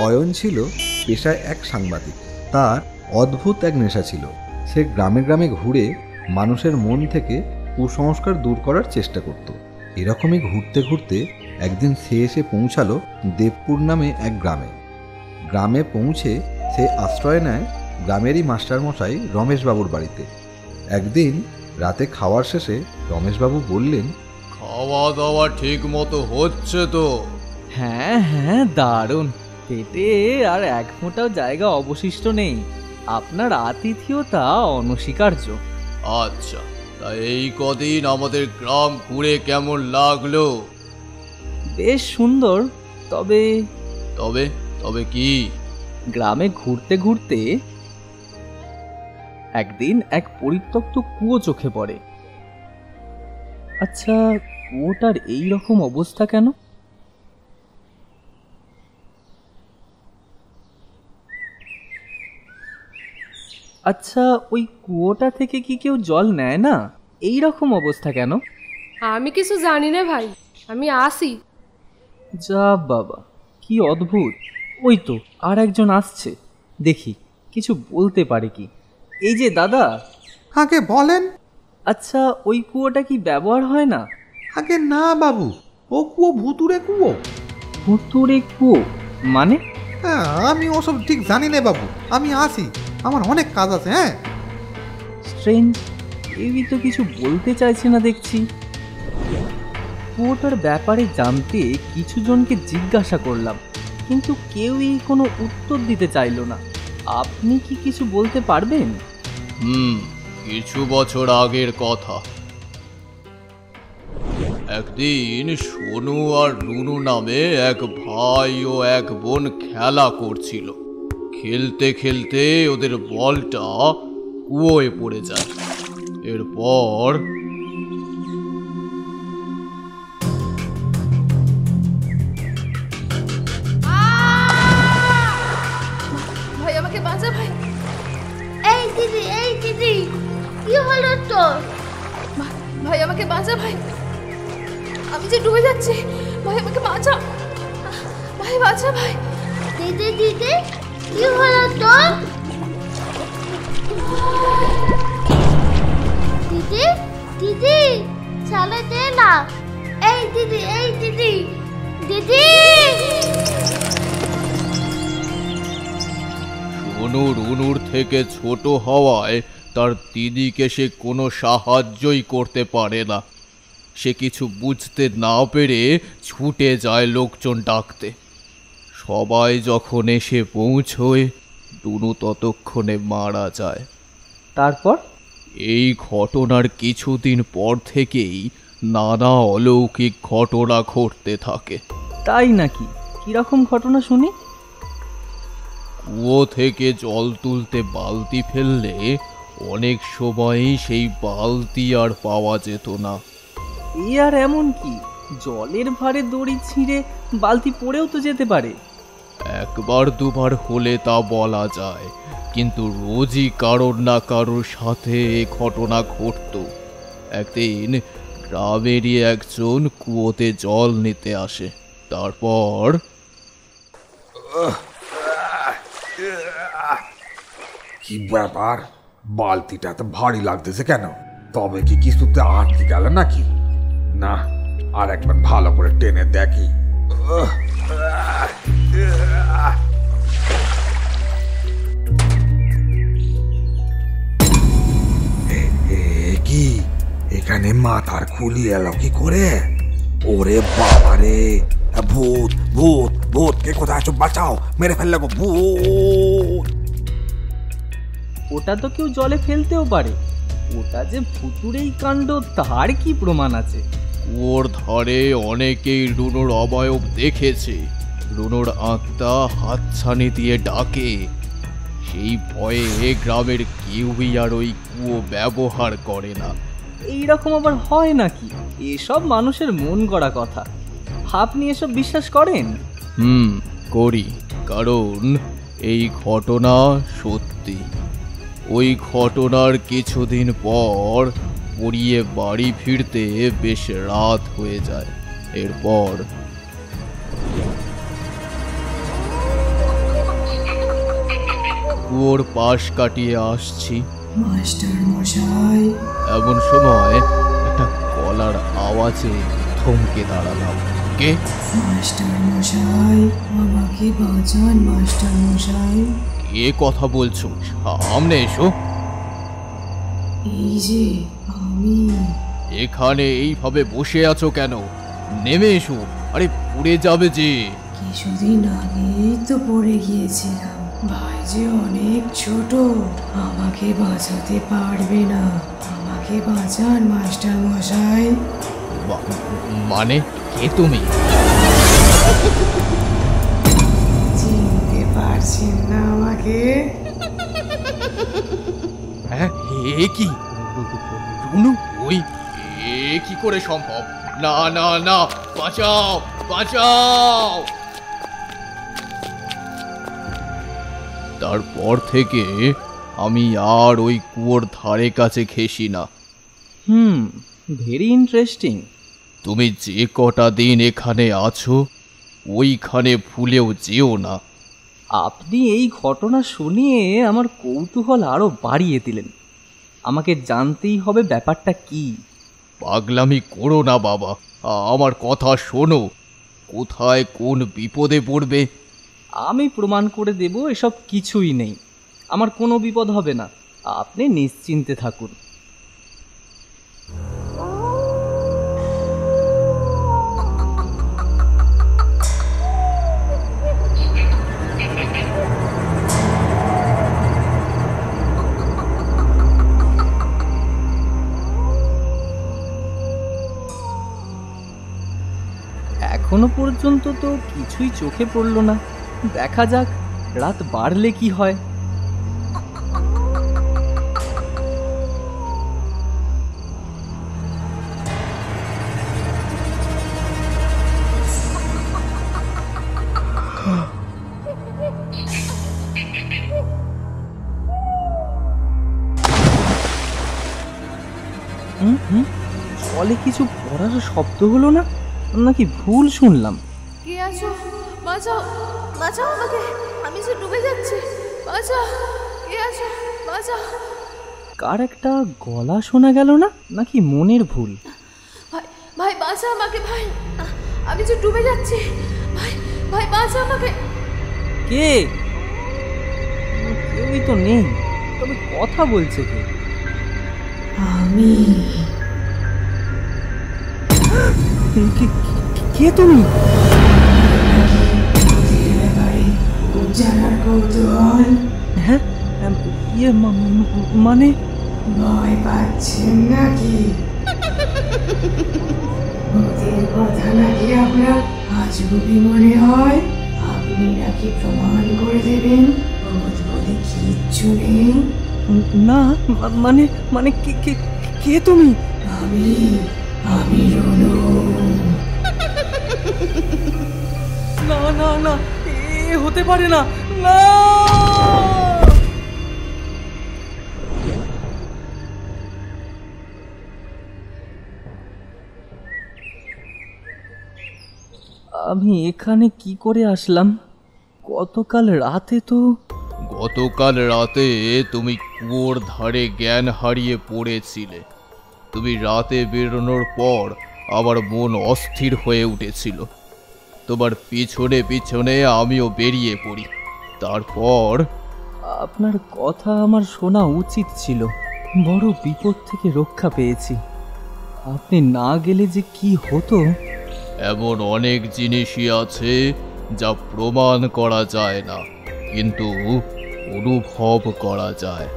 অয়ন ছিল পেশায় এক সাংবাদিক। তার অদ্ভুত এক নেশা ছিল। সে গ্রামে গ্রামে ঘুরে মানুষের মন থেকে কুসংস্কার দূর করার চেষ্টা করত। এরকমই ঘুরতে ঘুরতে একদিন সে এসে পৌঁছালো দেবপুর নামে এক গ্রামে। গ্রামে পৌঁছে সে আশ্রয় নেয় গ্রামেরই মাস্টারমশাই রমেশবাবুর বাড়িতে। একদিন রাতে খাওয়ার শেষে রমেশবাবু বললেন, খাওয়া দাওয়া ঠিক মতো হচ্ছে তো? হ্যাঁ হ্যাঁ, দারুণ। পেটে আর এক ফোঁটাও জায়গা অবশিষ্ট নেই। আপনার আতিথেয়তা অনস্বীকার্য। আচ্ছা, তা এই কদিন আমাদের গ্রাম ঘুরে কেমন লাগলো? বেশ সুন্দর। তবে তবে তবে কি? গ্রামে ঘুরতে ঘুরতে একদিন এক পরিত্যক্ত কুয়ো চোখে পড়ে। আচ্ছা, কুয়োটার এই রকম অবস্থা কেন? আচ্ছা, ওই কুয়োটা থেকে কি কেউ জল নেয় না? এই রকম অবস্থা কেন? আমি কিছু জানি না ভাই, আমি আসি। যা বাবা, কি অদ্ভুত। ওই তো আর একজন আসছে, দেখি কিছু বলতে পারে কি। এই যে দাদা। আগে বলেন। আচ্ছা, ওই কুয়োটা কি ব্যবহার হয় না? আগে না বাবু, ও কুয়ো ভুতুরে কুয়ো। ভুতুরে কুয়ো মানে? হ্যাঁ, আমি ওসব ঠিক জানি না বাবু, আমি আসি, আমার অনেক কাজ আছে। হ্যাঁ, স্ট্রেঞ্জ, কেউই তো কিছু বলতে চাইছে না দেখছি। কুয়োটার ব্যাপারে জানতে কিছু জনকে জিজ্ঞাসা করলাম, কিন্তু কেউই কোনো উত্তর দিতে চাইল না। আপনি কি কিছু বলতে পারবেন? কিছু বছর আগের কথা। একদিন সোনু আর রুনু নামে এক ভাই ও এক বোন খেলা করছিল। খেলতে খেলতে ওদের বলটা কুয়োয় পড়ে যায়। এরপর ভাই আমাকে বাঁচা ভাই। এই দিদি কি হলো তোর? ভাই আমাকে বাঁচা ভাই, আমি যে ডুবে যাচ্ছি। ভাই আমাকে বাঁচা, ভাই বাঁচা ভাই। দিদি কি হলো তোর? দিদি চলে দে না। এই দিদি সোনু রুনুর থেকে ছোট হওয়ায় তার দিদিকে সে কোনো সাহায্যই করতে পারে না। সে কিছু বুঝতে না পেরে ছুটে যায় লোকজন ডাকতে। সবাই যখন এসে পৌঁছয়, রুনু ততক্ষণে মারা যায়। তারপর? এই ঘটনার কিছুদিন পর থেকেই নানা অলৌকিক ঘটনা ঘটতে থাকে। তাই নাকি? কিরকম ঘটনা শুনি। কুয়ো থেকে জল তুলতে বালতি ফেললে অনেক সময়ই সেই বালতি আর পাওয়া যেত না। এ আর এমন কি? জলের ভারে দড়ি ছিঁড়ে বালতি পড়েও তো যেতে পারে। একবার দুবার হলে তা বলা যায়, কিন্তু রোজই কারোর না কারোর সাথে এ ঘটনা ঘটত। একদিন গ্রামেরই একজন কুয়োতে জল নিতে আসে। তারপর কি ব্যাপার, বালতিটা তো ভারী লাগতেছে কেন? তবে কি কিছুতে আটকে গেল নাকি? না, আর একবার ভালো করে টেনে দেখি। কি এখানে মাথার খুলি এলো কি করে? ওরে বাবারে, ভূত ভূত ভূত! কে কোথায় আছো? বাঁচাও, মেরে ফেললে গো ভূত! ওটা তো কেউ জলে ফেলতেও পারে। ওটা যে ভুতুরেই কাণ্ড তার কি প্রমাণ আছে? কুয়োর ধারে অনেকেই রুনুর অবয়ব দেখেছে। রুনুর আত্মা হাতছানি দিয়ে ডাকে। সেই ভয়ে গ্রামের কেউই আর ওই কুয়ো ব্যবহার করে না। এইরকম আবার হয় নাকি? এসব মানুষের মন গড়া কথা। আপনি এসব বিশ্বাস করেন? করি, কারণ এই ঘটনা সত্যি। ওই ঘটনার কিছুদিন পর পড়িয়ে বাড়ি ফিরতে বেশ রাত হয়ে যায়। এরপর কুয়োর পাশ কাটিয়ে আসছি, মাস্টার মশাই, এমন সময় একটা গলার আওয়াজে থমকে দাঁড়ালাম। কে? মাস্টার মশাই, আমাকে বাঁচান মাস্টার মশাই। কে কথা বলছো? সামনে এসো। এই যে আমি। এখানে এইভাবে বসে আছো কেন? নেমে এসো, আরে পুড়ে যাবে যে। কিছুদিন আগেই তো পড়ে গিয়েছিলাম। ভাই যে অনেক ছোট, আমাকে বাঁচাতে পারবে না। আমাকে বাঁচান মাস্টার মশাই। মানে কে তুমি? চিনতে পারছেন না আমাকে? হ্যাঁ, এ কি রুনু? ওই এ কি করে সম্ভব? না না না, বাঁচাও বাঁচাও। তারপর থেকে আমি আর ওই কুয়োর ধারে কাছে ঘেঁষি না। Very interesting. তুমি যে কটা দিন এখানে আছো ওইখানে ভুলেও যেও না। আপনি এই ঘটনা শুনিয়ে আমার কৌতূহল আরও বাড়িয়ে দিলেন। আমাকে জানতেই হবে ব্যাপারটা কি। পাগলামি করো না বাবা, আমার কথা শোনো। কোথায় কোন বিপদে পড়বে আমি প্রমাণ করে দেব এসব কিছুই নেই। আমার কোনো বিপদ হবে না, আপনি নিশ্চিন্তে থাকুন। এখনো পর্যন্ত তো কিছুই চোখে পড়ল না। দেখা যাক রাত বাড়লে কি হয়। জলে কিছু পড়ার শব্দ হলো না, নাকি ভুল শুনলাম? কে আছো? বাঁচাও, বাঁচাও আমাকে, আমি যে ডুবে যাচ্ছি। বাঁচাও, কে আছো? বাঁচাও। কার একটা গলা শোনা গেল না, নাকি মনের ভুল? ভাই, ভাই বাঁচা আমাকে ভাই, আমি যে ডুবে যাচ্ছি। ভাই, ভাই বাঁচা আমাকে। কে? কেউই তো নেই, তবে কথা বলছে কে? আমি। কে তুমি? জানার কৌতূহল। হ্যাঁ, ইয়ে মানে ভয় পাচ্ছেন নাকি? ওদের কথা নাকি আপনার আজগুবি মনে হয়? আপনি নাকি প্রমাণ করে দেবেন ভূত বলে কিচ্ছু নেই? না, মানে মানে কে তুমি? আমি রুনু। না না না, এ হতে পারে না। না, আমি এখানে কি করে আসলাম? গতকাল রাতে তো। গতকাল রাতে তুমি কুয়োর ধারে জ্ঞান হারিয়ে পড়েছিলে। তুমি রাতে বেরোনোর পর আমার মন অস্থির হয়ে উঠেছিল। তোমার পিছনে পিছনে আমিও বেরিয়ে পড়ি। তারপর আপনার কথা আমার শোনা উচিত ছিল। বড় বিপদ থেকে রক্ষা পেয়েছি। আপনি না গেলে যে কি হতো। এমন অনেক জিনিসই আছে যা প্রমাণ করা যায় না, কিন্তু অনুভব করা যায়।